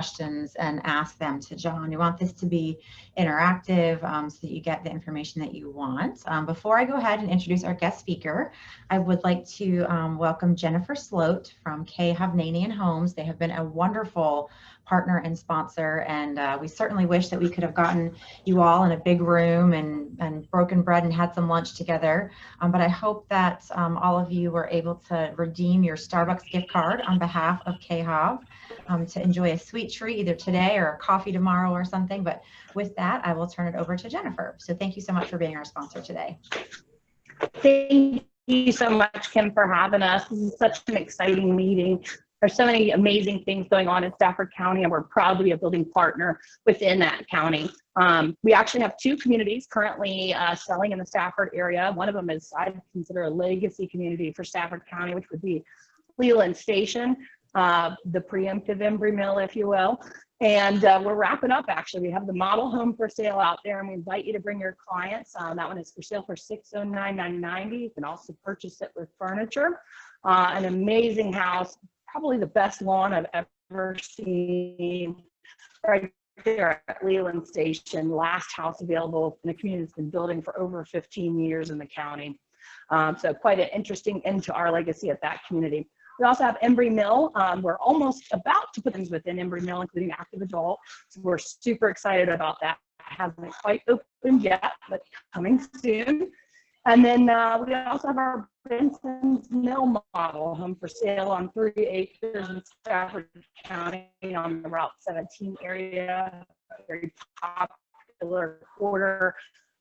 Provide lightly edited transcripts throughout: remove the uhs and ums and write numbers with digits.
questions and ask them to John. We want this to be interactive so that you get the information that you want. Before I go ahead and introduce our guest speaker, I would like to welcome Jennifer Sloat from K. Hovnanian Homes. They have been a wonderful partner and sponsor, and we certainly wish that we could have gotten you all in a big room and broken bread and had some lunch together. But I hope that all of you were able to redeem your Starbucks gift card on behalf of KHOV to enjoy a sweet treat either today or a coffee tomorrow or something. But with that, I will turn it over to Jennifer. So thank you so much for being our sponsor today. Thank you so much, Kim, for having us. This is such an exciting meeting. There's so many amazing things going on in Stafford County, and we're proud to be a building partner within that county. We actually have 2 communities currently selling in the Stafford area. One of them is, I consider, a legacy community for Stafford County, which would be Leland Station, the preemptive Embry Mill, if you will. And we're wrapping up, actually. We have the model home for sale out there, and we invite you to bring your clients. That one is for sale for $609,990. You can also purchase it with furniture. An amazing house, probably the best lawn I've ever seen, right there at Leland Station. Last house available in a community that's been building for over 15 years in the county. So quite an interesting end to our legacy at that community. We also have Embry Mill. We're almost about to put things within Embry Mill, including active adult. So we're super excited about that. It hasn't quite opened yet, but coming soon. And then we also have our Benson's Mill model home for sale on 3 acres in Stafford County on the Route 17 area, very popular quarter.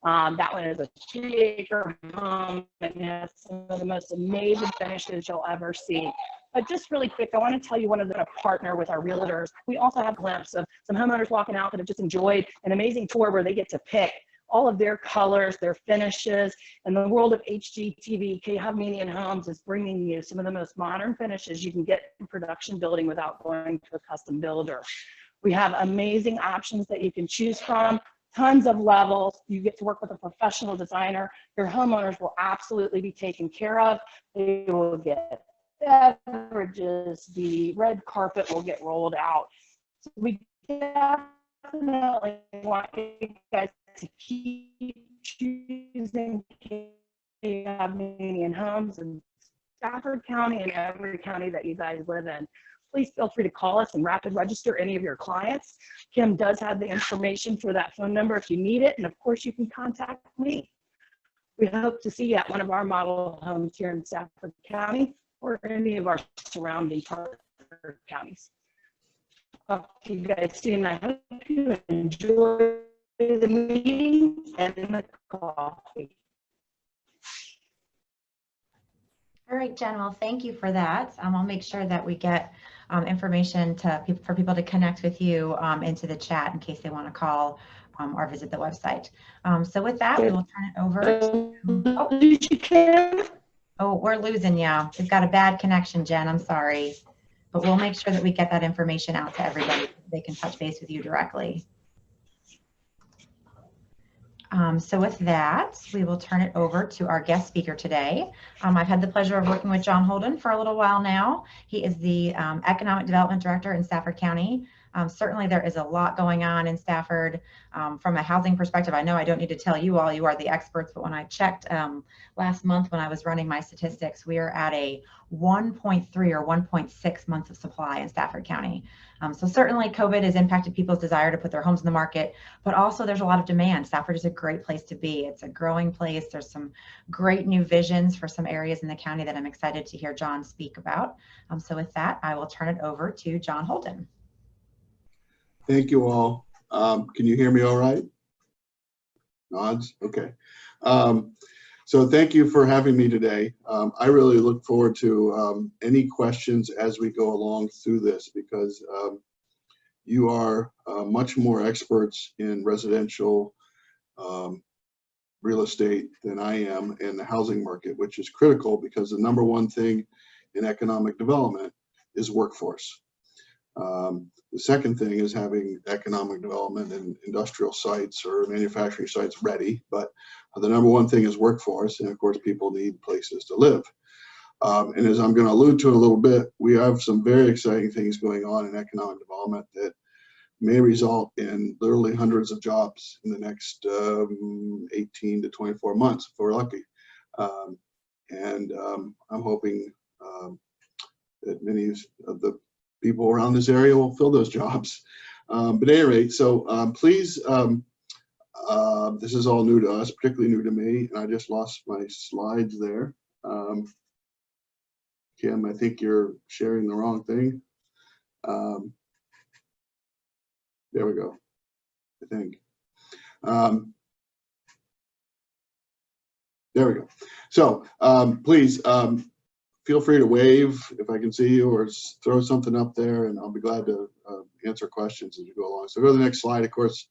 That one is a 3-acre home and has some of the most amazing finishes you'll ever see. But just really quick, I want to tell you one of the partner with our realtors. We also have a glimpse of some homeowners walking out that have just enjoyed an amazing tour where they get to pick all of their colors, their finishes, and the world of HGTV. K. Hovnanian Homes is bringing you some of the most modern finishes you can get in production building without going to a custom builder. We have amazing options that you can choose from, tons of levels. You get to work with a professional designer. Your homeowners will absolutely be taken care of. They will get beverages. The red carpet will get rolled out. So we definitely want you guys to keep choosing Hovnanian Homes in Stafford County and every county that you guys live in. Please feel free to call us and rapid register any of your clients. Kim does have the information for that phone number if you need it, and of course you can contact me. We hope to see you at one of our model homes here in Stafford County or any of our surrounding partner counties. Talk to you guys soon. I hope you enjoy the meeting and the coffee. All right, Jen, well, thank you for that. I'll make sure that we get information for people to connect with you into the chat in case they want to call or visit the website. So with that, we will turn it over to, oh, we're losing you. We've got a bad connection, Jen, I'm sorry. But we'll make sure that we get that information out to everybody so they can touch base with you directly. So with that, we will turn it over to our guest speaker today. I've had the pleasure of working with John Holden for a little while now. He is the Economic Development Director in Stafford County. Certainly there is a lot going on in Stafford from a housing perspective. I know I don't need to tell you all, you are the experts, but when I checked last month when I was running my statistics, we are at a 1.3 or 1.6 months of supply in Stafford County. So certainly COVID has impacted people's desire to put their homes in the market, but also there's a lot of demand. Stafford is a great place to be. It's a growing place. There's some great new visions for some areas in the county that I'm excited to hear John speak about. So with that, I will turn it over to John Holden. Thank you all. Can you hear me all right? Nods? Okay. So thank you for having me today. I really look forward to any questions as we go along through this because you are much more experts in residential real estate than I am in the housing market, which is critical because the #1 thing in economic development is workforce. The second thing is having economic development and industrial sites or manufacturing sites ready, but the #1 thing is workforce, and of course people need places to live. And as I'm going to allude to in a little bit, we have some very exciting things going on in economic development that may result in literally hundreds of jobs in the next 18 to 24 months if we're lucky. I'm hoping that many of the people around this area will fill those jobs. But at any rate, so please, this is all new to us, particularly new to me, and I just lost my slides there. Kim, I think you're sharing the wrong thing. There we go, I think. There we go. So please feel free to wave if I can see you, or throw something up there, and I'll be glad to answer questions as you go along. So go to the next slide. Of course,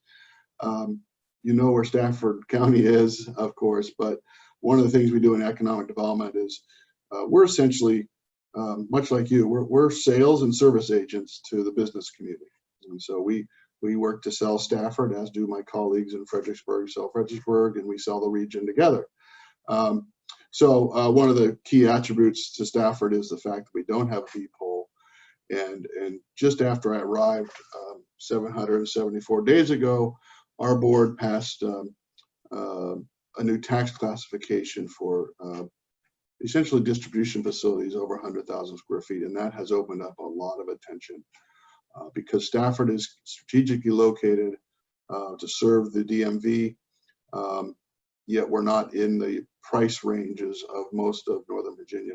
you know where Stafford County is, of course, but one of the things we do in economic development is we're essentially, much like you, we're sales and service agents to the business community. And so we work to sell Stafford, as do my colleagues in Fredericksburg sell Fredericksburg, and we sell the region together. So one of the key attributes to Stafford is the fact that we don't have a peephole. And just after I arrived 774 days ago, our board passed a new tax classification for essentially distribution facilities over 100,000 square feet. And that has opened up a lot of attention because Stafford is strategically located to serve the DMV, yet we're not in the price ranges of most of Northern Virginia.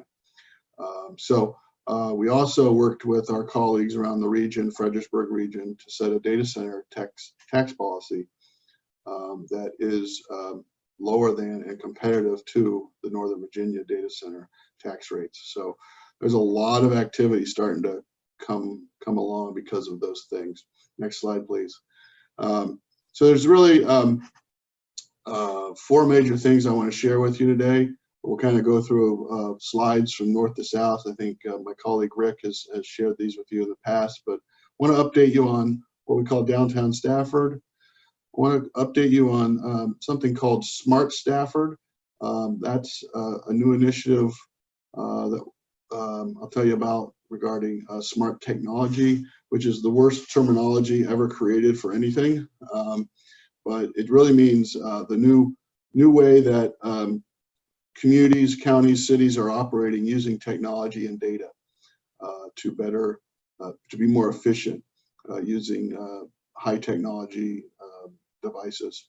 So we also worked with our colleagues around the region, Fredericksburg region, to set a data center tax policy that is lower than and competitive to the Northern Virginia data center tax rates. So there's a lot of activity starting to come along because of those things. Next slide, please. So there's really 4 major things I want to share with you today. We'll kind of go through slides from north to south. I think my colleague Rick has shared these with you in the past, but I want to update you on what we call downtown Stafford. I want to update you on something called Smart Stafford. That's a new initiative that I'll tell you about regarding smart technology, which is the worst terminology ever created for anything. But it really means the new way that communities, counties, cities are operating using technology and data to be more efficient using high technology devices.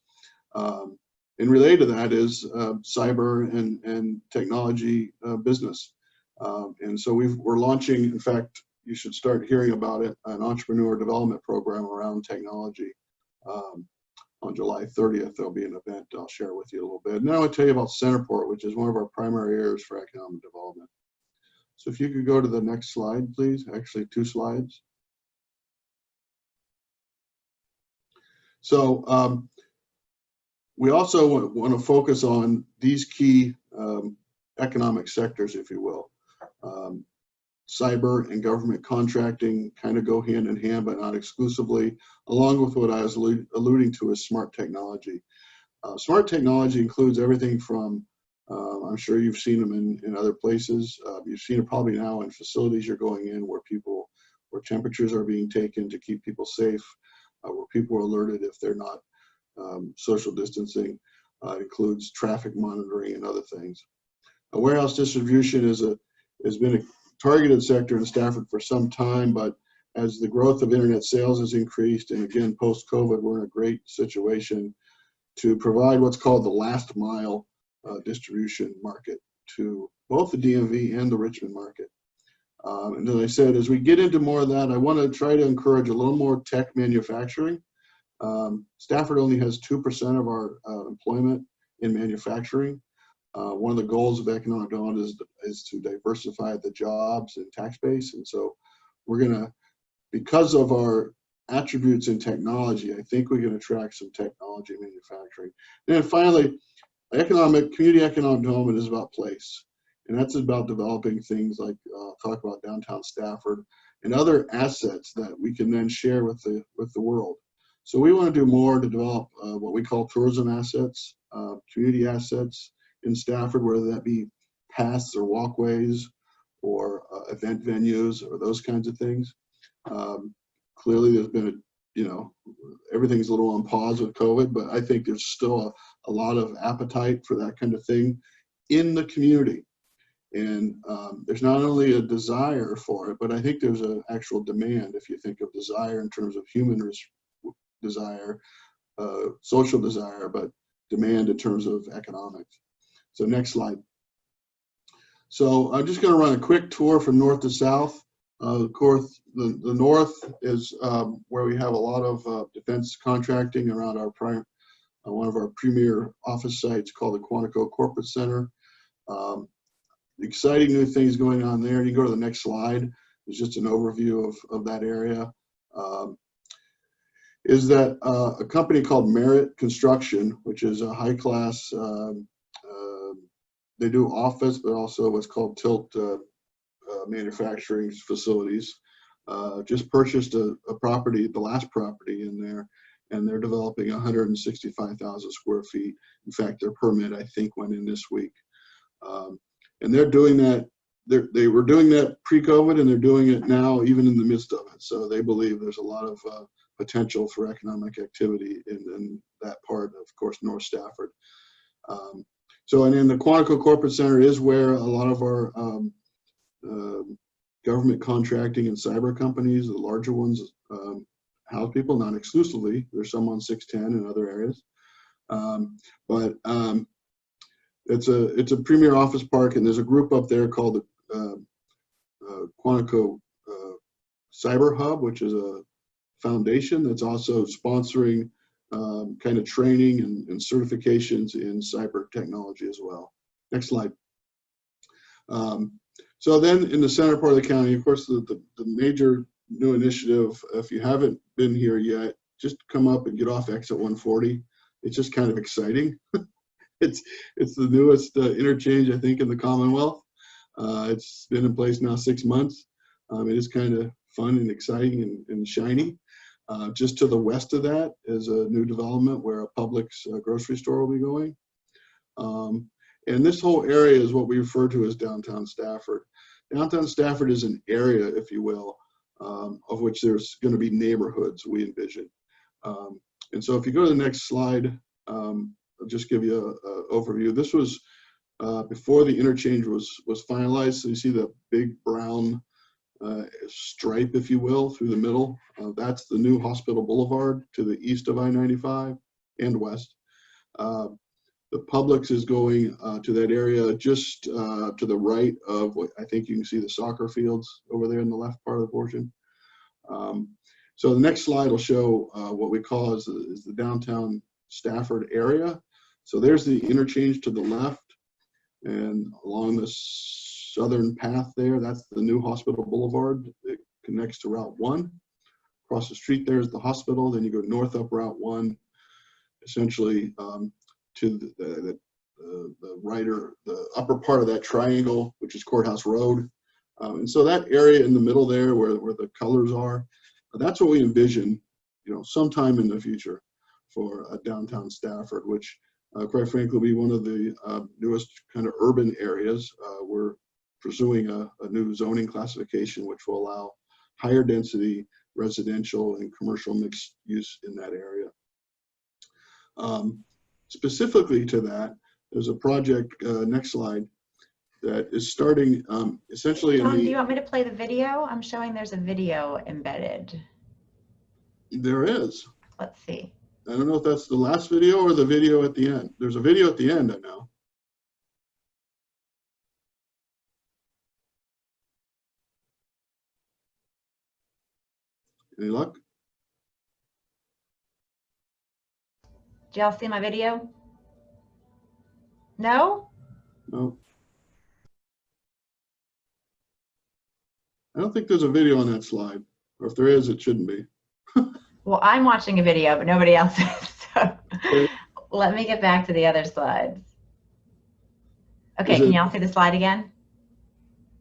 And related to that is cyber and technology business. And so we're launching, in fact, you should start hearing about it, an entrepreneur development program around technology. On July 30th, there'll be an event I'll share with you a little bit. And then I want to tell you about Centerport, which is one of our primary areas for economic development. So if you could go to the next slide, please. Actually, 2 slides. So we also want to focus on these key economic sectors, if you will. Cyber and government contracting kind of go hand in hand, but not exclusively, along with what I was alluding to as smart technology. Smart technology includes everything from, I'm sure you've seen them in other places. You've seen it probably now in facilities you're going in where temperatures are being taken to keep people safe, where people are alerted if they're not social distancing. It includes traffic monitoring and other things. Warehouse distribution has been a targeted sector in Stafford for some time, but as the growth of internet sales has increased, and again, post-COVID, we're in a great situation to provide what's called the last mile distribution market to both the DMV and the Richmond market. And as I said, as we get into more of that, I want to try to encourage a little more tech manufacturing. Stafford only has 2% of our employment in manufacturing. One of the goals of economic development is to diversify the jobs and tax base. And so we're going to, because of our attributes in technology, I think we can attract some technology manufacturing. And then finally, community economic development is about place. And that's about developing things like, talk about downtown Stafford and other assets that we can then share with the world. So we want to do more to develop what we call tourism assets, community assets in Stafford, whether that be paths or walkways or event venues or those kinds of things. Clearly, there's been you know, everything's a little on pause with COVID, but I think there's still a lot of appetite for that kind of thing in the community. And there's not only a desire for it, but I think there's an actual demand. If you think of desire in terms of human desire, social desire, but demand in terms of economics. So next slide. So I'm just going to run a quick tour from north to south. Of course, the north is where we have a lot of defense contracting around our one of our premier office sites called the Quantico Corporate Center. Exciting new things going on there. You go to the next slide. It's just an overview of that area. Is that a company called Merit Construction, which is a high-class, they do office, but also what's called tilt manufacturing facilities. Just purchased a property, the last property in there, and they're developing 165,000 square feet. In fact, their permit, I think, went in this week. And they're doing that, they were doing that pre-COVID, and they're doing it now even in the midst of it. So they believe there's a lot of potential for economic activity in that part of course, North Stafford. So, and then the Quantico Corporate Center is where a lot of our government contracting and cyber companies, the larger ones, house people, not exclusively. There's some on 610 and other areas. But it's a premier office park, and there's a group up there called the Quantico Cyber Hub, which is a foundation that's also sponsoring kind of training and certifications in cyber technology as well. Next slide. So then in the center part of the county, of course, the major new initiative, if you haven't been here yet, just come up and get off exit 140. It's just kind of exciting. It's the newest interchange, I think, in the Commonwealth. It's been in place now 6 months. It is kind of fun and exciting and shiny. Just to the west of that is a new development where a Publix grocery store will be going. And this whole area is what we refer to as downtown Stafford. Downtown Stafford is an area, if you will, of which there's going to be neighborhoods, we envision. And so if you go to the next slide, I'll just give you an overview. This was before the interchange was finalized. So you see the big brown stripe, if you will, through the middle. That's the new Hospital Boulevard to the east of I-95 and west. The Publix is going to that area just to the right of what I think you can see the soccer fields over there in the left part of the portion. So the next slide will show what we call is the downtown Stafford area. So there's the interchange to the left, and along the southern path there, that's the new Hospital Boulevard. It connects to Route 1. Across the street there's the hospital. Then you go north up Route 1, essentially to the upper part of that triangle, which is Courthouse Road. And so that area in the middle there where the colors are, that's what we envision, sometime in the future for downtown Stafford, which quite frankly will be one of the newest kind of urban areas. We're pursuing a new zoning classification, which will allow higher density residential and commercial mixed use in that area. Specifically to that, there's a project, next slide, that is starting essentially John, do you want me to play the video? I'm showing there's a video embedded. There is. Let's see. I don't know if that's the last video or the video at the end. There's a video at the end, I know. Any luck? Do y'all see my video? No? No. I don't think there's a video on that slide. Or if there is, it shouldn't be. Well, I'm watching a video, but nobody else is. So let me get back to the other slides. Okay, can y'all see the slide again?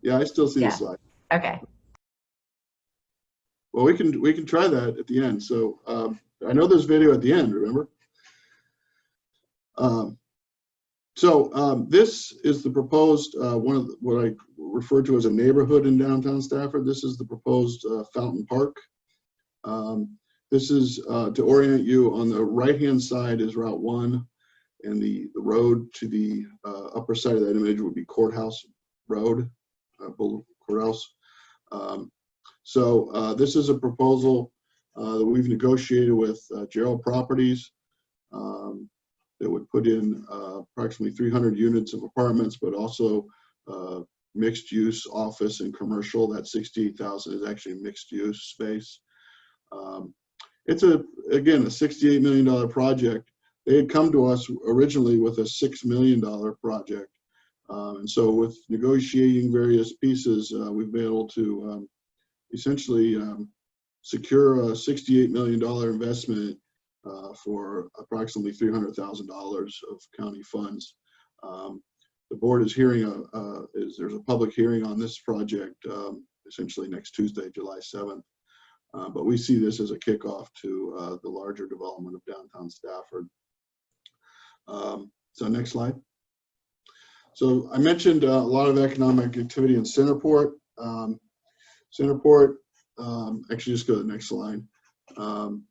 Yeah, I still see the slide. Okay. Well, we can try that at the end. So I know there's video at the end, remember? This is the proposed, what I refer to as a neighborhood in downtown Stafford. This is the proposed Fountain Park. This is to orient you. On the right-hand side is Route 1, and the road to the upper side of that image would be Courthouse Road, Courthouse. So this is a proposal that we've negotiated with Gerald Properties that would put in approximately 300 units of apartments, but also mixed use office and commercial. That 68,000 is actually mixed use space. It's again a $68 million project. They had come to us originally with a $6 million project. And so with negotiating various pieces, we've been able to essentially secure a $68 million investment for approximately $300,000 of county funds. The board is hearing there's a public hearing on this project essentially next Tuesday, July 7th. But we see this as a kickoff to the larger development of downtown Stafford. So next slide. So I mentioned a lot of economic activity in Centerport. Centerport, actually just go to the next slide,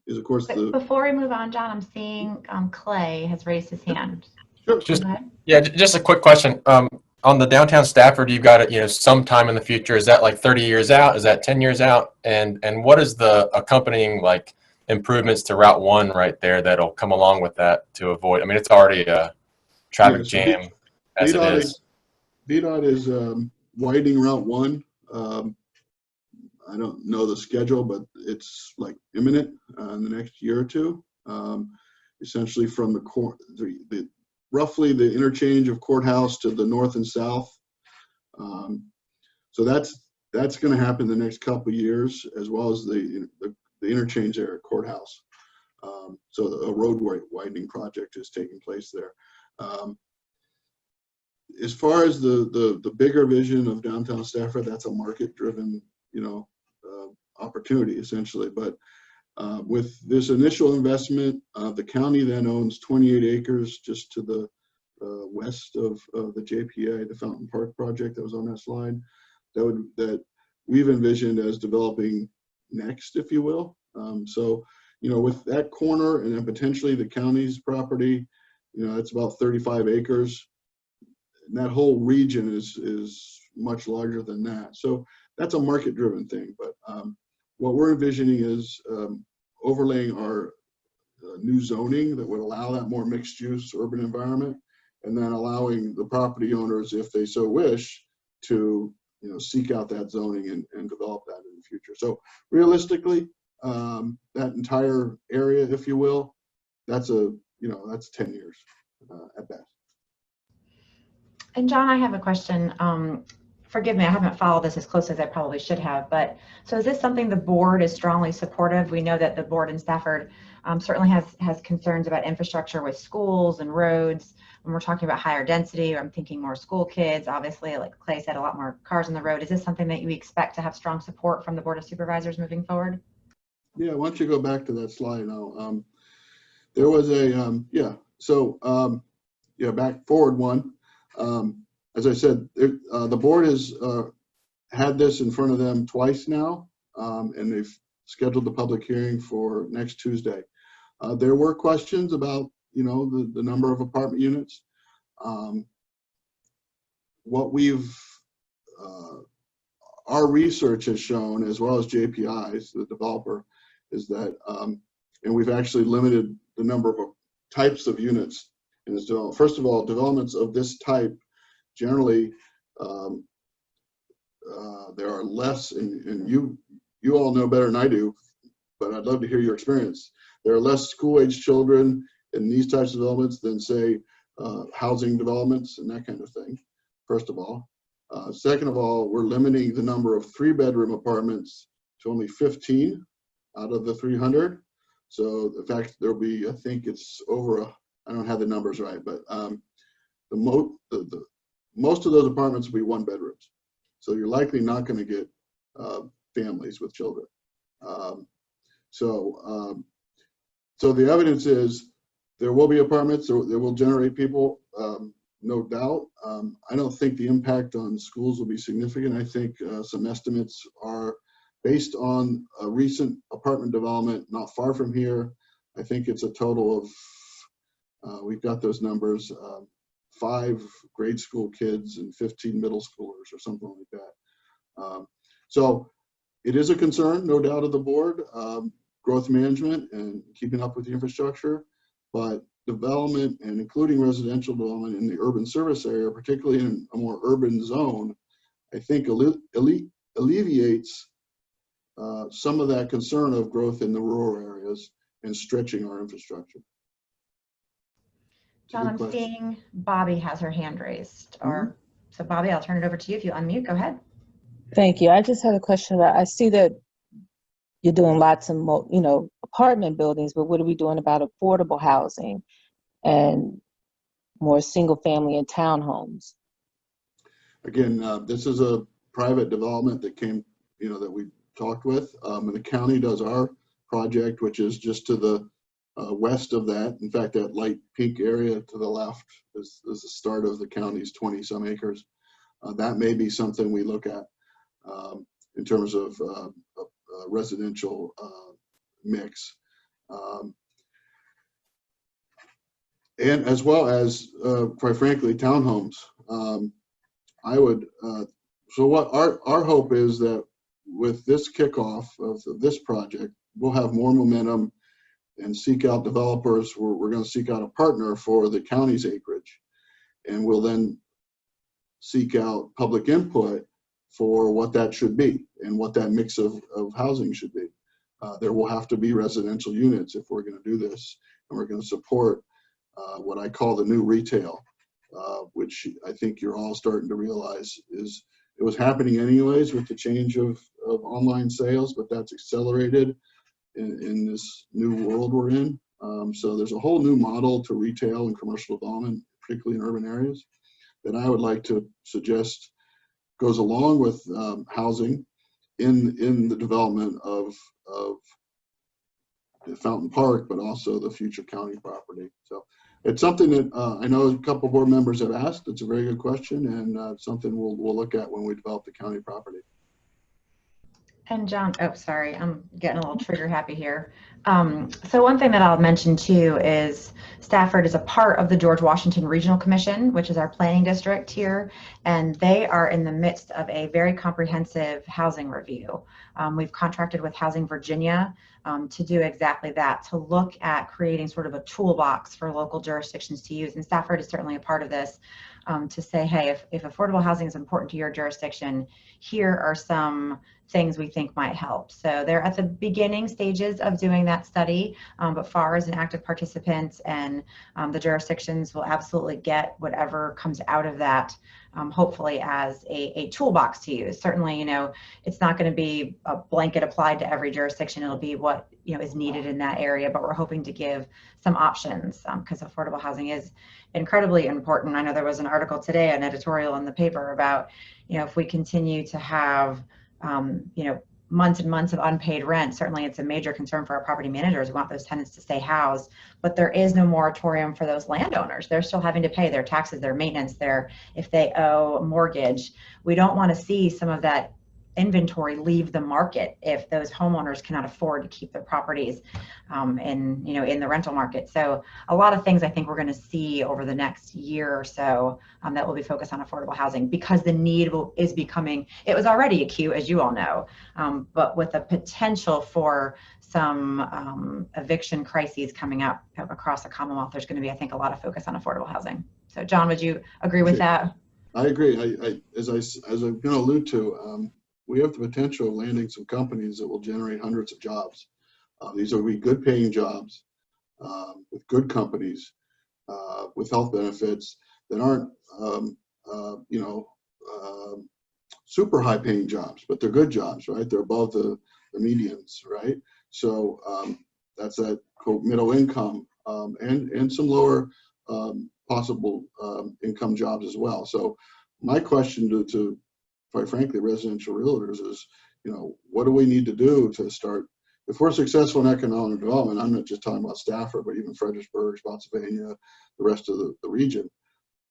is of course the... Before we move on, John, I'm seeing Clay has raised his hand. Sure. Just a quick question. On the downtown Stafford, you've got it, sometime in the future. Is that like 30 years out? Is that 10 years out? And what is the accompanying like improvements to Route 1 right there that'll come along with that to avoid? I mean, it's already a traffic jam as it is. VDOT is widening Route 1. I don't know the schedule, but it's like imminent in the next year or two. Essentially from roughly the interchange of Courthouse to the north and south. So that's going to happen the next couple of years, as well as the interchange there at Courthouse. So a road widening project is taking place there. As far as the bigger vision of downtown Stafford, that's a market-driven, opportunity essentially. But with this initial investment, the county then owns 28 acres just to the west of the JPA, the Fountain Park project that was on that slide, that we've envisioned as developing next, if you will. So, with that corner and then potentially the county's property, it's about 35 acres. And that whole region is much larger than that. So that's a market-driven thing. But what we're envisioning is overlaying our new zoning that would allow that more mixed-use urban environment, and then allowing the property owners, if they so wish, to seek out that zoning and develop that in the future. So realistically, that entire area, if you will, that's 10 years at best. And John, I have a question. Forgive me, I haven't followed this as closely as I probably should have, but so is this something the board is strongly supportive? We know that the board in Stafford certainly has concerns about infrastructure with schools and roads. When we're talking about higher density, I'm thinking more school kids, obviously, like Clay said, a lot more cars on the road. Is this something that you expect to have strong support from the Board of Supervisors moving forward? Yeah, why don't you go back to that slide now? There was back forward one. As I said, the board has had this in front of them twice now, and they've scheduled the public hearing for next Tuesday. There were questions about, the number of apartment units. What our research has shown, as well as JPI's, the developer, is that, and we've actually limited the number of types of units in this development. First of all, developments of this type generally there are less, and you all know better than I do, but I'd love to hear your experience. There are less school-age children in these types of developments than, say, housing developments and that kind of thing, first of all. Second of all, we're limiting the number of 3-bedroom apartments to only 15 out of the 300. So in fact, there'll be, I think it's over, I don't have the numbers right, but most of those apartments will be 1-bedrooms. So you're likely not going to get families with children. So the evidence is there will be apartments that will generate people, no doubt. I don't think the impact on schools will be significant. I think some estimates are based on a recent apartment development not far from here, I think it's a total of, we've got those numbers, 5 grade school kids and 15 middle schoolers or something like that. So it is a concern, no doubt, of the board, growth management and keeping up with the infrastructure, but development and including residential development in the urban service area, particularly in a more urban zone, I think alleviates some of that concern of growth in the rural areas and stretching our infrastructure. John, I'm seeing Bobby has her hand raised. So Bobby, I'll turn it over to you. If you unmute, go ahead. Thank you. I just had a question about, I see that you're doing lots of, apartment buildings, but what are we doing about affordable housing and more single family and townhomes? Again, this is a private development that came, that we talked with. And the county does our project, which is just to the west of that. In fact, that light pink area to the left is the start of the county's 20-some acres. That may be something we look at in terms of residential mix. And as well as, quite frankly, townhomes. I would, so what our hope is that with this kickoff of this project, we'll have more momentum and seek out developers. We're going to seek out a partner for the county's acreage, and we'll then seek out public input for what that should be and what that mix of housing should be. There will have to be residential units if we're going to do this, and we're going to support what I call the new retail, which I think you're all starting to realize it was happening anyways with the change of online sales, but that's accelerated in this new world we're in. So there's a whole new model to retail and commercial development, particularly in urban areas, that I would like to suggest goes along with housing in the development of the Fountain Park, but also the future county property. So it's something that I know a couple board members have asked. It's a very good question, and something we'll look at when we develop the county property. And John, oh, sorry, I'm getting a little trigger happy here. So one thing that I'll mention too is Stafford is a part of the George Washington Regional Commission, which is our planning district here, and they are in the midst of a very comprehensive housing review. We've contracted with Housing Virginia to do exactly that, to look at creating sort of a toolbox for local jurisdictions to use, and Stafford is certainly a part of this, to say, hey, if affordable housing is important to your jurisdiction, here are some things we think might help. So they're at the beginning stages of doing that study, but FAR is an active participant, and the jurisdictions will absolutely get whatever comes out of that, hopefully as a toolbox to use. Certainly, it's not going to be a blanket applied to every jurisdiction. It'll be what is needed in that area, but we're hoping to give some options because affordable housing is incredibly important. I know there was an article today, an editorial in the paper about, if we continue to have months and months of unpaid rent, certainly it's a major concern for our property managers. We want those tenants to stay housed, but there is no moratorium for those landowners. They're still having to pay their taxes, their maintenance, if they owe a mortgage. We don't want to see some of that inventory leave the market if those homeowners cannot afford to keep their properties in the rental market. So a lot of things I think we're going to see over the next year or so that will be focused on affordable housing, because the need is becoming, it was already acute, as you all know, but with the potential for some eviction crises coming up across the Commonwealth, there's going to be, I think, a lot of focus on affordable housing. So John, would you agree with that? I agree. As I'm going to allude to, we have the potential of landing some companies that will generate hundreds of jobs. These will be good paying jobs with good companies with health benefits that aren't, super high paying jobs, but they're good jobs, right? They're above the medians, right? So that's that quote middle income and some lower possible income jobs as well. So my question to quite frankly, residential realtors is, what do we need to do to start? If we're successful in economic development, I'm not just talking about Stafford, but even Fredericksburg, Spotsylvania, the rest of the region.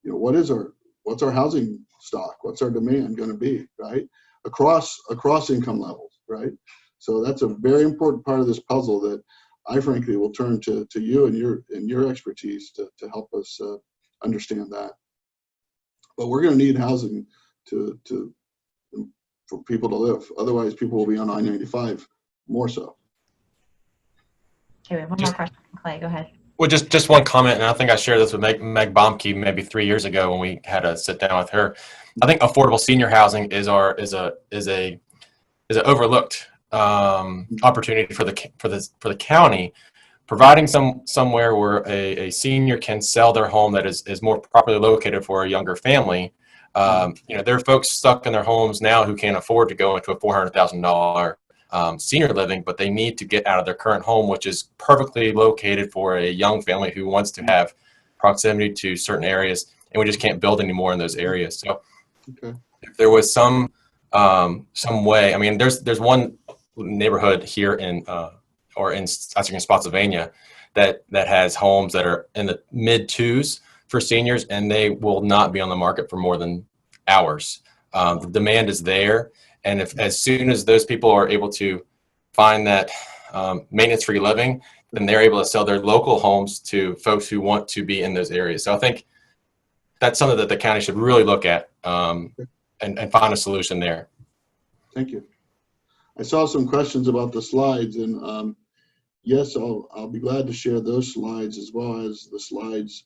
What's our housing stock? What's our demand going to be, right? Across income levels, right? So that's a very important part of this puzzle that I frankly will turn to you and your expertise to help us understand that. But we're going to need housing for people to live. Otherwise, people will be on I-95 more so. Okay, we have one more question from Clay. Go ahead. Well, just one comment, and I think I shared this with Meg Bomke maybe 3 years ago when we had a sit down with her. I think affordable senior housing is an overlooked opportunity for the county, providing somewhere where a senior can sell their home that is more properly located for a younger family. There are folks stuck in their homes now who can't afford to go into a $400,000 senior living, but they need to get out of their current home, which is perfectly located for a young family who wants to have proximity to certain areas, and we just can't build anymore in those areas. So if there was some way, I mean, there's one neighborhood here in Spotsylvania that has homes that are in the mid twos for seniors, and they will not be on the market for more than hours. The demand is there. And as soon as those people are able to find that maintenance-free living, then they're able to sell their local homes to folks who want to be in those areas. So I think that's something that the county should really look at and find a solution there. Thank you. I saw some questions about the slides, and yes, I'll be glad to share those slides as well as the slides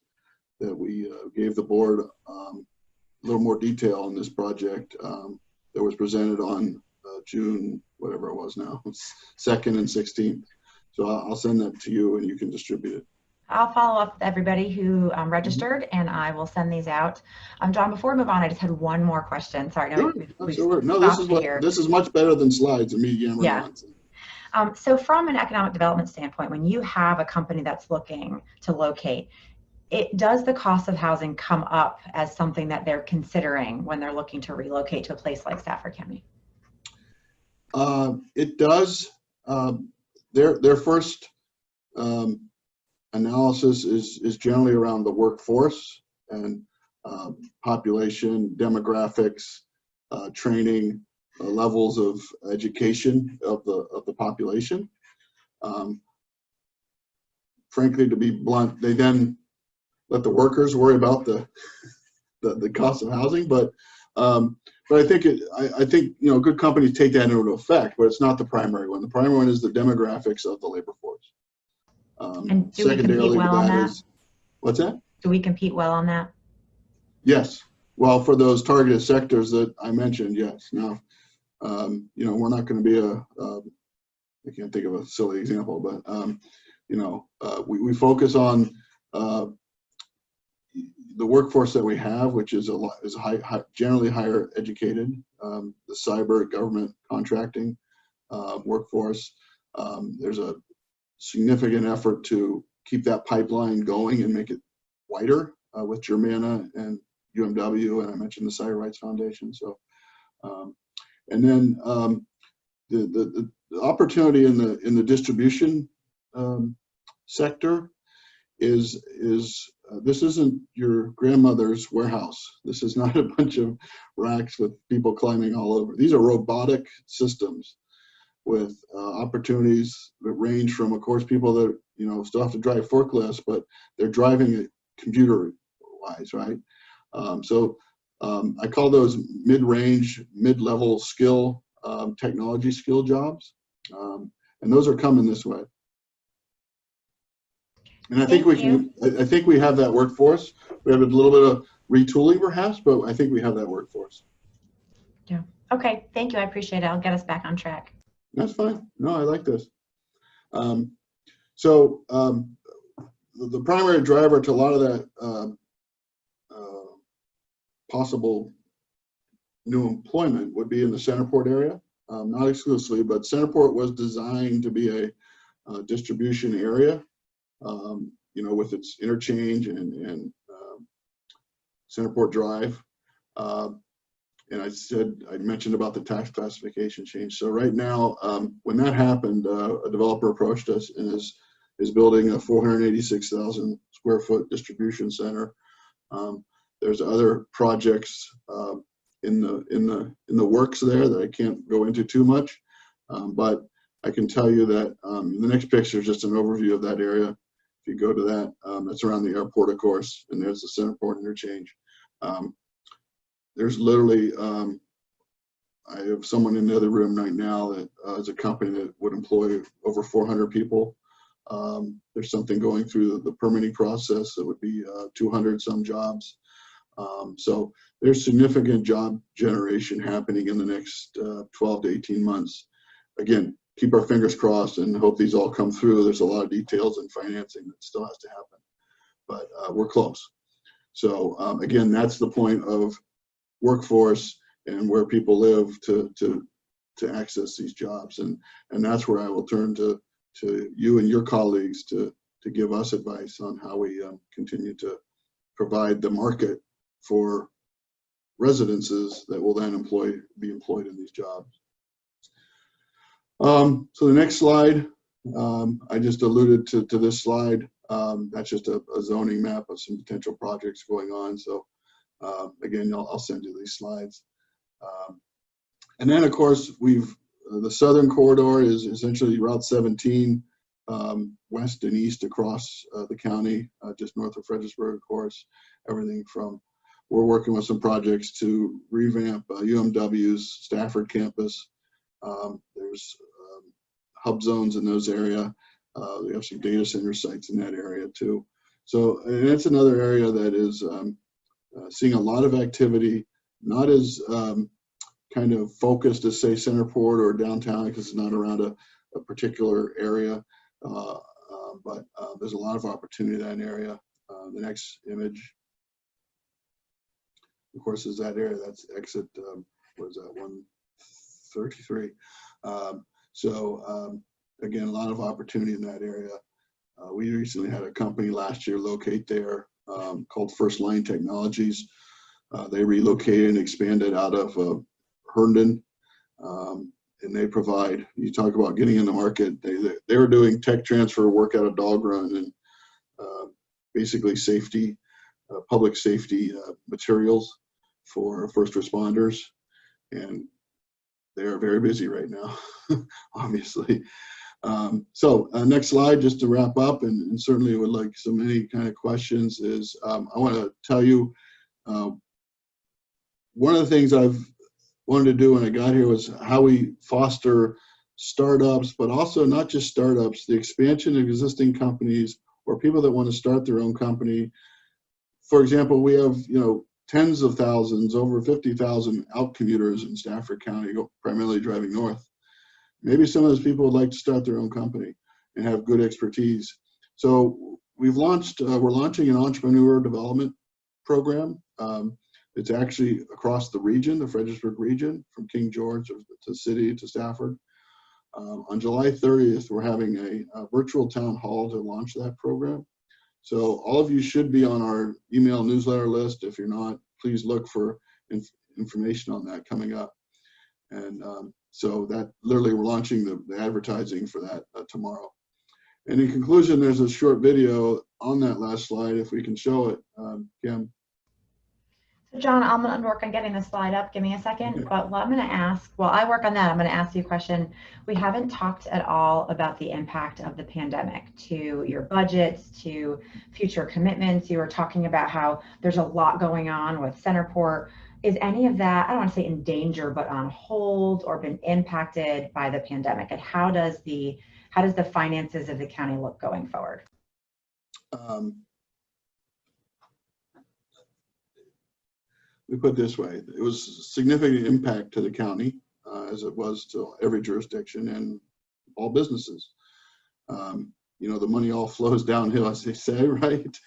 that we gave the board a little more detail on this project. That was presented on June, whatever it was now, 2nd and 16th. So I'll send that to you and you can distribute it. I'll follow up with everybody who registered, and I will send these out. John, before we move on, I just had one more question. Sorry, no, this is much better than slides and me yammering on. So from an economic development standpoint, when you have a company that's looking to locate, does the cost of housing come up as something that they're considering when they're looking to relocate to a place like Stafford County? It does. Their first analysis is generally around the workforce and population, demographics, training, levels of education of the population. Frankly, to be blunt, they then let the workers worry about the cost of housing, but I think good companies take that into effect, but it's not the primary one. The primary one is the demographics of the labor force. And do we compete well on that? What's that? Do we compete well on that? Yes. Well, for those targeted sectors that I mentioned, yes. Now, we're not going to be I can't think of a silly example, but we focus on the workforce that we have, which is generally higher educated, the cyber government contracting workforce. There's a significant effort to keep that pipeline going and make it wider with Germana and UMW, and I mentioned the Cyber Rights Foundation. So, and then the opportunity in the distribution sector is this isn't your grandmother's warehouse. This is not a bunch of racks with people climbing all over. These are robotic systems with opportunities that range from, of course, people that still have to drive forklifts, but they're driving it computer-wise, right? So I call those mid-range, mid-level skill, technology skill jobs, and those are coming this way. And I think I think we have that workforce. We have a little bit of retooling perhaps, but I think we have that workforce. Yeah. Okay. Thank you. I appreciate it. I'll get us back on track. That's fine. No, I like this. The primary driver to a lot of that possible new employment would be in the Centerport area, not exclusively, but Centerport was designed to be a distribution area, with its interchange and Centerport Drive. And I mentioned about the tax classification change. So right now, when that happened, a developer approached us and is building a 486,000 square foot distribution center. There's other projects in the works there that I can't go into too much, But I can tell you that the next picture is just an overview of that area. If you go to that, that's around the airport, of course, and there's the Centerport interchange. There's literally, I have someone in the other room right now that is a company that would employ over 400 people. There's something going through the permitting process that would be 200 some jobs. So there's significant job generation happening in the next 12 to 18 months. Again, keep our fingers crossed and hope these all come through. There's a lot of details and financing that still has to happen, but we're close. So again, that's the point of workforce and where people live to access these jobs, and that's where I will turn to you and your colleagues to give us advice on how we continue to provide the market for residences that will then be employed in these jobs. So the next slide, I just alluded to this slide. That's just a zoning map of some potential projects going on. So again, I'll send you these slides. And then, of course, the southern corridor is essentially Route 17, west and east across the county, just north of Fredericksburg, of course. Everything from, we're working with some projects to revamp UMW's Stafford campus. There's hub zones in those areas. We have some data center sites in that area too. So and it's another area that is seeing a lot of activity, not as kind of focused as say Centerport or downtown because it's not around a particular area, but there's a lot of opportunity in that area. The next image, of course, is that area. That's exit, what is that, 133. So again, a lot of opportunity in that area. We recently had a company last year locate there called First Line Technologies. They relocated and expanded out of Herndon, and they provide, you talk about getting in the market, they were doing tech transfer work out of Dog Run and basically safety, public safety materials for first responders. And they are very busy right now, obviously. So next slide, just to wrap up, and certainly would like so many kind of questions is, I want to tell you, one of the things I've wanted to do when I got here was how we foster startups, but also not just startups, the expansion of existing companies or people that want to start their own company. For example, we have, tens of thousands, over 50,000 out commuters in Stafford County, primarily driving north. Maybe some of those people would like to start their own company and have good expertise. So we're launching an entrepreneur development program. It's actually across the region, the Fredericksburg region, from King George to the city to Stafford. On July 30th, we're having a virtual town hall to launch that program. So all of you should be on our email newsletter list. If you're not, please look for information on that coming up. And so that literally we're launching the advertising for that tomorrow. And in conclusion, there's a short video on that last slide, if we can show it, Kim. So John, I'm going to work on getting the slide up. Give me a second. Okay. But what I'm going to ask, while I work on that, I'm going to ask you a question. We haven't talked at all about the impact of the pandemic to your budgets, to future commitments. You were talking about how there's a lot going on with Centerport. Is any of that, I don't want to say in danger, but on hold or been impacted by the pandemic? And how does the finances of the county look going forward? We put it this way, it was a significant impact to the county, as it was to every jurisdiction and all businesses. The money all flows downhill, as they say, right?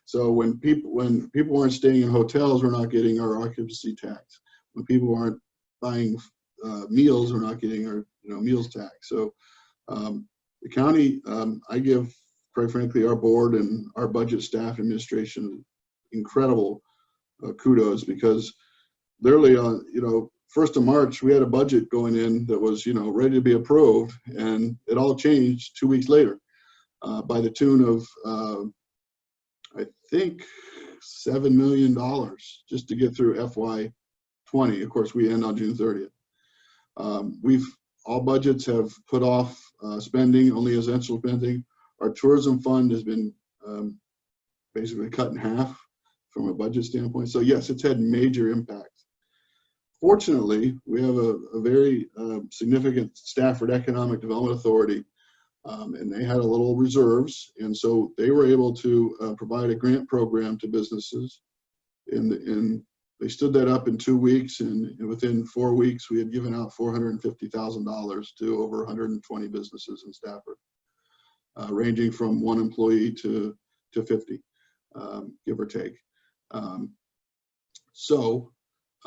So when people weren't staying in hotels, we're not getting our occupancy tax. When people aren't buying meals, we're not getting our meals tax. So the county, I give, quite frankly, our board and our budget staff administration incredible kudos, because literally on 1st of March we had a budget going in that was ready to be approved, and it all changed 2 weeks later by the tune of I think $7 million just to get through FY20. Of course, we end on June 30th. We've all budgets have put off spending, only essential spending. Our tourism fund has been basically cut in half from a budget standpoint. So yes, it's had major impact. Fortunately, we have a very significant Stafford Economic Development Authority, and they had a little reserves, and so they were able to provide a grant program to businesses. And they stood that up in 2 weeks, and within 4 weeks, we had given out $450,000 to over 120 businesses in Stafford, ranging from 1 employee to 50, give or take. So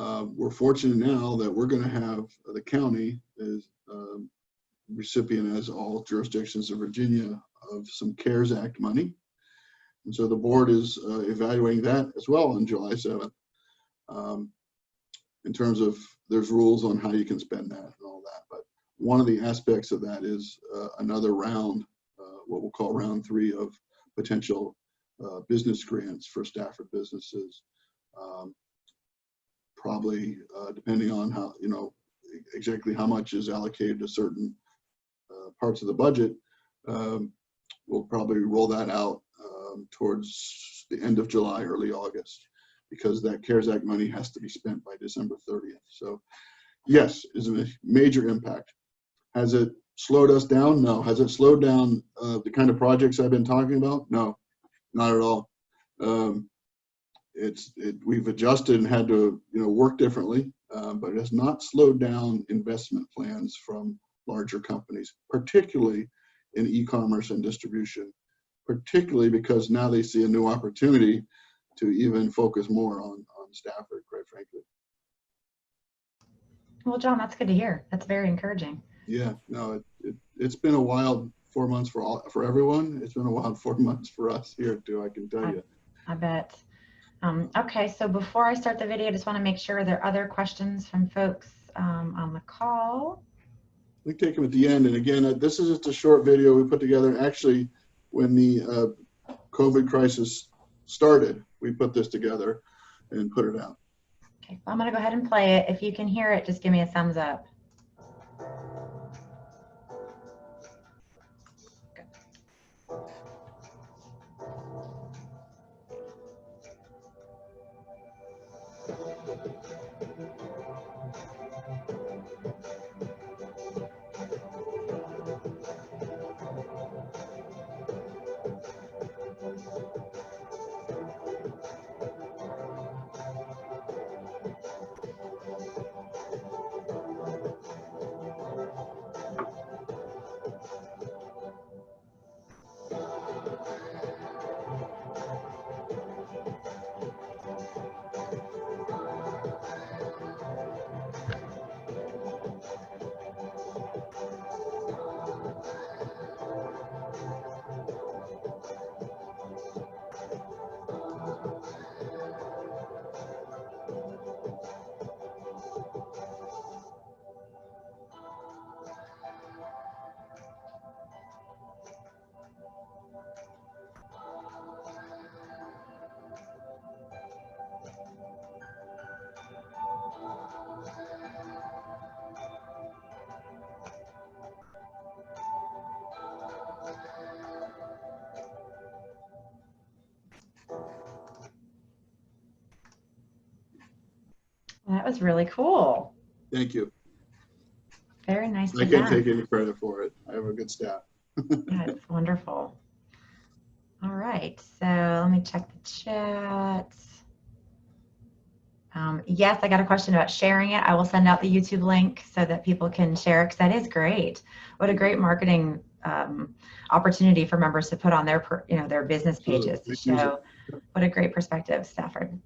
we're fortunate now that we're going to have the county is recipient, as all jurisdictions of Virginia, of some CARES Act money. And so the board is evaluating that as well on July 7th. In terms of, there's rules on how you can spend that and all that. But one of the aspects of that is another round, what we'll call round 3 of potential business grants for Stafford businesses. Probably depending on how, exactly how much is allocated to certain parts of the budget, we'll probably roll that out towards the end of July, early August, because that CARES Act money has to be spent by December 30th. So yes, it's a major impact. Has it slowed us down? No. Has it slowed down the kind of projects I've been talking about? No, not at all. We've adjusted and had to work differently, but it has not slowed down investment plans from larger companies, particularly in e-commerce and distribution, particularly because now they see a new opportunity to even focus more on Stafford, quite frankly. Well, John, that's good to hear. That's very encouraging. Yeah, no, it's been a wild 4 months for everyone. It's been a wild 4 months for us here too, I can tell you. I bet. Okay, so before I start the video, I just want to make sure there are other questions from folks on the call. We take them at the end. And again, this is just a short video we put together. Actually, when the COVID crisis started, we put this together and put it out. Okay, well, I'm going to go ahead and play it. If you can hear it, just give me a thumbs up. That was really cool. Thank you. Very nicely I can't done. take any credit for it. I have a good staff. That's wonderful. All right, so let me check the chat. Yes, I got a question about sharing it. I will send out the YouTube link so that people can share it, because that is great. What a great marketing opportunity for members to put on their, their business pages to show what a great perspective of Stafford.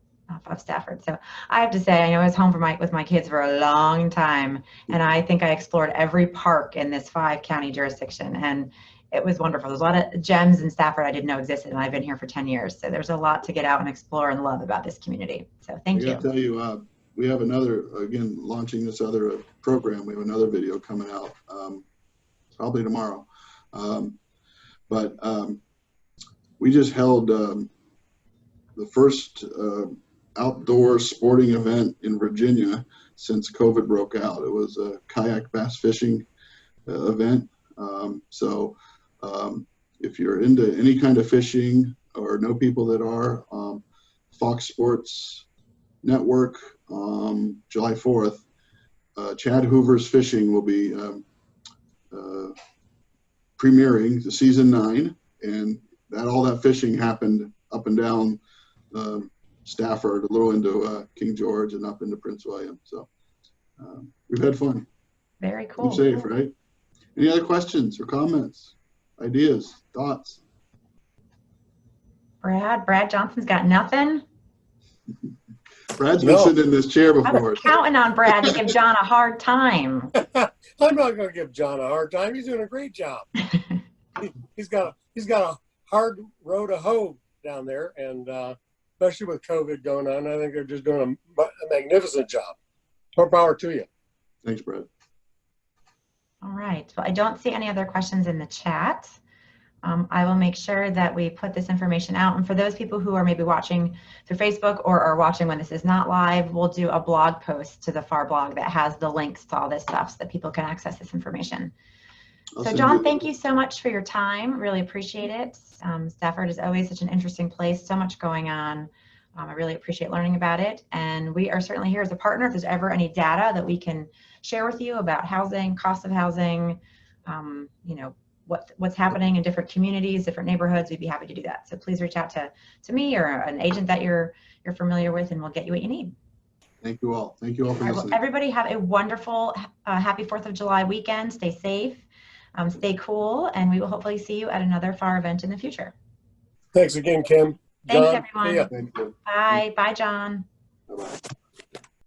So I have to say, I know I was home with my kids for a long time, and I think I explored every park in this 5-county jurisdiction, and it was wonderful. There's a lot of gems in Stafford I didn't know existed, and I've been here for 10 years. So there's a lot to get out and explore and love about this community. So thank you. I gotta tell you, we have another, again, launching this other program. We have another video coming out probably tomorrow. But we just held the first outdoor sporting event in Virginia since COVID broke out. It was a kayak bass fishing event. So if you're into any kind of fishing or know people that are, Fox Sports Network, July 4th, Chad Hoover's Fishing will be premiering the season 9, and all that fishing happened up and down Stafford, a little into King George and up into Prince William. So we've had fun. Very cool. Keep safe, right? Any other questions or comments, ideas, thoughts? Brad Johnson's got nothing. Brad's been sitting in this chair I before. was counting on Brad to give John a hard time. I'm not going to give John a hard time. He's doing a great job. He's got a hard row to hoe down there, and especially with COVID going on, I think they're just doing a magnificent job. More power to you. Thanks, Brad. All right. Well, I don't see any other questions in the chat. I will make sure that we put this information out. And for those people who are maybe watching through Facebook or are watching when this is not live, we'll do a blog post to the FAR blog that has the links to all this stuff so that people can access this information. So John, thank you so much for your time. Really appreciate it. Stafford is always such an interesting place, so much going on. I really appreciate learning about it. And we are certainly here as a partner. If there's ever any data that we can share with you about housing, cost of housing, you know, what's happening in different communities, different neighborhoods, we'd be happy to do that. So please reach out to me or an agent that you're familiar with, and we'll get you what you need. Thank you all. Thank you all for listening. Well, everybody have a wonderful, happy 4th of July weekend. Stay safe, stay cool, and we will hopefully see you at another FAR event in the future. Thanks again, Kim. Thanks, John, everyone. see ya. Thank you. Bye. Bye, John. Bye-bye.